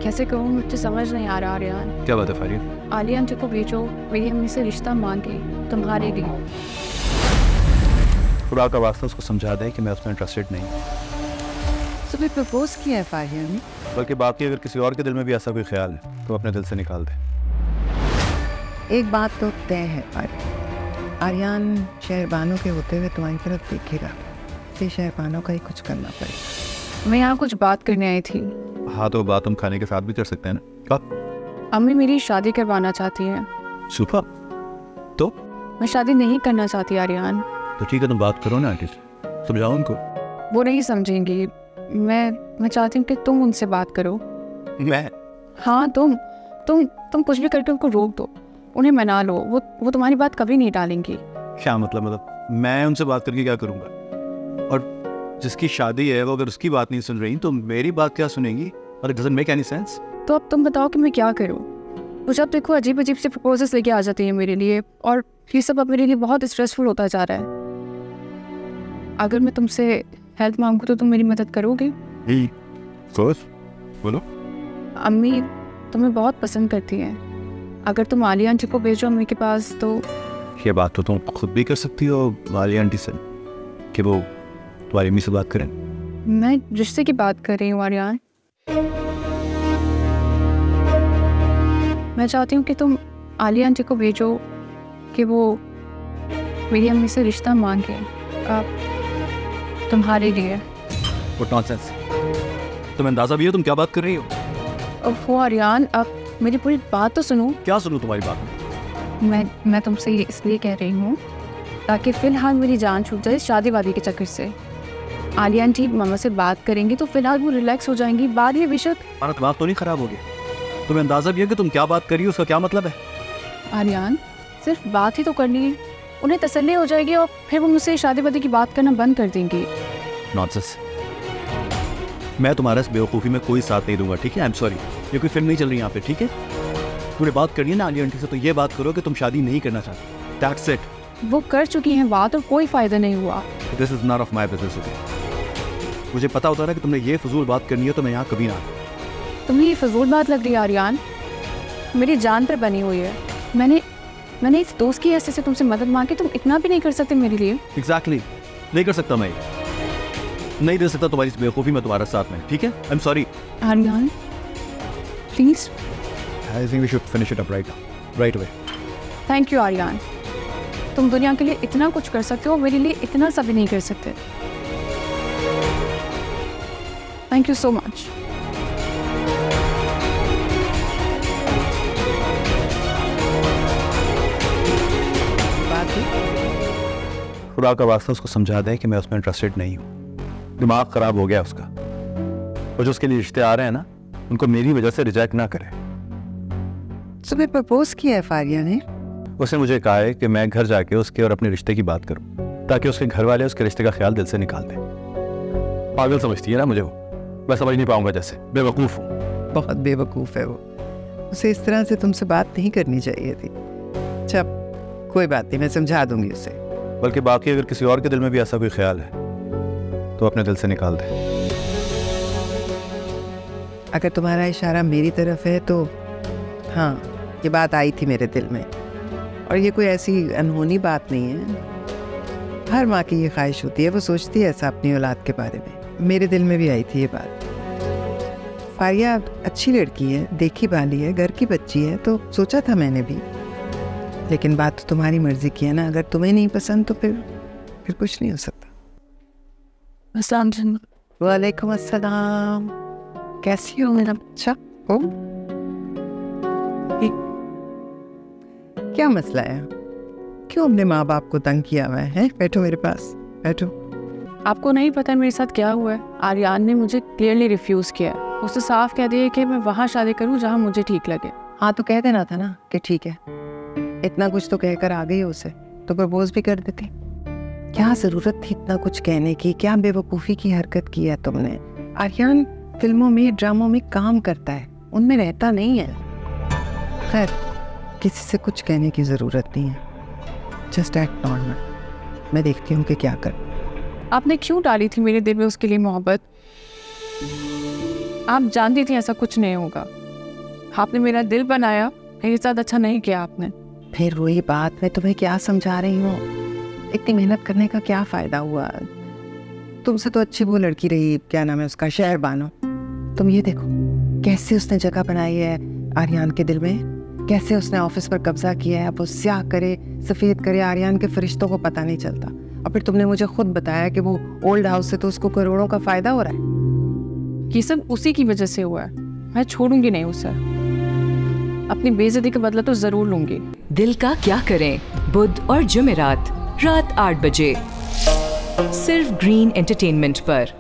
कैसे कहूँ, मुझे समझ नहीं आ रहा आर्यन। क्या बात है फारिया? आलिया आंटी को भेजो, मेरी अम्मी से रिश्ता मांगे तुम्हारे लिए। खुदा का वास्ता उसको समझा दे कि मैं उसमें इंटरेस्टेड नहीं। सुबह प्रपोज किया है फारिया ने, बल्कि बाकी अगर किसी और के दिल में भी ऐसा कोई ख्याल है तो अपने दिल से निकाल दे। एक बात तो तय है फारिया, आर्यन शहरबानों के होते हुए तुम्हारी तरफ देखेगा, इसलिए शहरबानों का ही कुछ करना पड़ेगा। मैं यहाँ कुछ बात करने आई थी। हाँ तो बात हम खाने के साथ भी कर सकते हैं ना। क्या? अम्मी मेरी शादी करवाना चाहती हैं। सुपर। तो मैं शादी नहीं करना चाहती आर्यन। तो ठीक है, तुम बात करो ना आंटी से, समझाओ उनको। वो नहीं समझेंगी। मैं चाहती हूँ कि तुम उनसे बात करो। मैं? हाँ तुम कुछ भी करके उनको रोक दो, उन्हें मना लो। वो तुम्हारी बात कभी नहीं टालेंगी। क्या मतलब मैं उनसे बात करके क्या करूँगा? और जिसकी शादी है वो अगर उसकी बात नहीं सुन रही तो मेरी बात क्या सुनेंगी? और it doesn't make any sense. तो अब तुम बताओ कि मैं क्या करूँ? मुझे अब देखो अजीब अजीब से प्रपोजल्स लेके आ जाती हैं मेरे लिए, और ये सब अब मेरे लिए बहुत स्ट्रेसफुल होता जा रहा है। अगर मैं तुमसे हेल्प मांगूँ तो तुम मेरी मदद करोगे? बोलो। अम्मी तुम्हें बहुत पसंद करती हैं। अगर तुम आलिया आंटी को भेजो अम्मी के पास तो। ये बात तो तुम खुद भी कर सकती हो आलिया आंटी से कि वो तुम्हारी अम्मी से बात करें। मैं रिश्ते की बात कर रही हूँ आर्यन। मैं चाहती हूँ कि तुम आलिया आंटी को भेजो कि वो मेरी अम्मी से रिश्ता मांगे तुम्हारे लिए। What nonsense! तुम्हें अंदाजा भी है तुम क्या बात कर रही हो? ओह आर्यन, अब मेरी पूरी बात तो सुनो। क्या सुनूं तुम्हारी बात? मैं तुमसे ये इसलिए कह रही हूँ ताकि फिलहाल मेरी जान छूट जाए शादी वादी के चक्कर से। आलिया आंटी मामा से बात करेंगी तो फिलहाल वो रिलैक्स हो जाएंगी, बाद में बेशक। तुम्हारा दिमाग तो नहीं खराब हो गया? तुम्हें अंदाजा भी है कि तुम क्या बात कर रही हो, उसका क्या मतलब है? आर्यन सिर्फ बात ही तो करनी है, उन्हें तसल्ली हो जाएगी और फिर वो मुझसे शादी वादी की बात करना बंद कर देंगी। नॉनसेंस। मैं तुम्हारा इस बेवकूफ़ी में कोई साथ नहीं दूंगा, ठीक है? आई एम सॉरी, ये कोई फिल्म नहीं चल रही यहाँ पे, ठीक है? तुमने बात करनी है ना आलिया आंटी से तो ये बात करो कि तुम शादी नहीं करना चाहते। That's it. वो कर चुकी हैं बात और कोई फायदा नहीं हुआ। This is not of my business. मुझे पता होता ना कि तुमने ये फजूल बात करनी है तो मैं यहाँ कभी ना आता। तुम्हें ये फजूल बात लग रही है आर्यन? मेरी जान पर बनी हुई है। मैंने इस दोस्त की हैसियत से तुमसे मदद मांगी, तुम इतना भी नहीं कर सकते मेरे लिए? एग्जैक्टली नहीं कर सकता मैं, नहीं दे सकता तुम्हारी इस बेवकूफ़ी में तुम्हारे साथ में, ठीक है? I am sorry Aryan please. I think we should finish it up right away. Thank you Aryan, तुम दुनिया के लिए इतना कुछ कर सकते हो, मेरे लिए इतना सा भी नहीं कर सकते। Thank you so much. खुदा का वास्ता उसको समझा दे कि मैं उसमें इंटरेस्टेड नहीं हूँ। दिमाग खराब हो गया उसका। और जो उसके लिए रिश्ते आ रहे हैं ना, उनको मेरी वजह से रिजेक्ट ना करे। सुबह प्रपोज किया है फारिया ने, उसने मुझे कहा है कि मैं घर जाके उसके और अपने रिश्ते की बात करूं ताकि उसके घर वाले उसके रिश्ते का ख्याल दिल से निकाल दें। पागल समझती है ना मुझे वो, मैं समझ नहीं पाऊंगा, जैसे बेवकूफ़ हूँ। बहुत बेवकूफ़ है वो, उसे इस तरह से तुमसे बात नहीं करनी चाहिए थी। अच्छा कोई बात नहीं, मैं समझा दूंगी उसे। बल्कि बाकी अगर किसी और के दिल में भी ऐसा कोई ख्याल है तो अपने दिल से निकाल दे। अगर तुम्हारा इशारा मेरी तरफ है तो हाँ, ये बात आई थी मेरे दिल में, और ये कोई ऐसी अनहोनी बात नहीं है। हर माँ की ये ख्वाहिश होती है, वो सोचती है ऐसा अपनी औलाद के बारे में। मेरे दिल में भी आई थी ये बात। फारिया अच्छी लड़की है, देखी भाली है, घर की बच्ची है, तो सोचा था मैंने भी। लेकिन बात तो तुम्हारी मर्जी की है ना, अगर तुम्हें नहीं पसंद तो फिर कुछ नहीं हो सकता। वालेकुम अस्सलाम, कैसी हो मेरा बच्चा? हो क्या मसला है? क्यों अपने माँ बाप को तंग किया हुआ है? बैठो मेरे पास, बैठो। आपको नहीं पता मेरे साथ क्या हुआ है? आर्यन ने मुझे क्लियरली रिफ्यूज़ किया। उसने साफ कह दिया कि मैं वहाँ शादी करूँ जहाँ मुझे ठीक लगे। हाँ तो कह देना था ना कि ठीक है। इतना कुछ तो कहकर आ गई उसे, तो प्रपोज भी कर देती। क्या ज़रूरत थी इतना कुछ कहने की? क्या बेवकूफ़ी की हरकत की है तुमने? आर्यन फिल्मों में ड्रामों में काम करता है, उनमें रहता नहीं है। खैर किसी से कुछ कहने की ज़रूरत नहीं है, जस्ट एक्ट नॉर्मल। मैं देखती हूँ कि क्या कर। आपने क्यों डाली थी मेरे दिल में उसके लिए मोहब्बत? आप जानती थी ऐसा कुछ नहीं होगा। आपने मेरा दिल बनाया, मेरे साथ अच्छा नहीं किया आपने। फिर वही बात, मैं तुम्हें क्या समझा रही हूँ, इतनी मेहनत करने का क्या फायदा हुआ। तुमसे तो अच्छी वो लड़की रही, क्या नाम है उसका, शहर बानो। तुम ये देखो कैसे उसने जगह बनाई है आर्यन के दिल में, कैसे उसने ऑफिस पर कब्जा किया है। अब वो स्याह करे सफेद करे, आर्यन के फरिश्तों को पता नहीं चलता। और फिर तुमने मुझे खुद बताया कि वो ओल्ड हाउस से तो उसको करोड़ों का फायदा हो रहा है। ये सब उसी की वजह से हुआ है। मैं छोड़ूंगी नहीं उसे, अपनी बेइज्जती का बदला तो जरूर लूंगी। दिल का क्या करें, बुध और जुमेरात रात 8 बजे, सिर्फ ग्रीन एंटरटेनमेंट पर।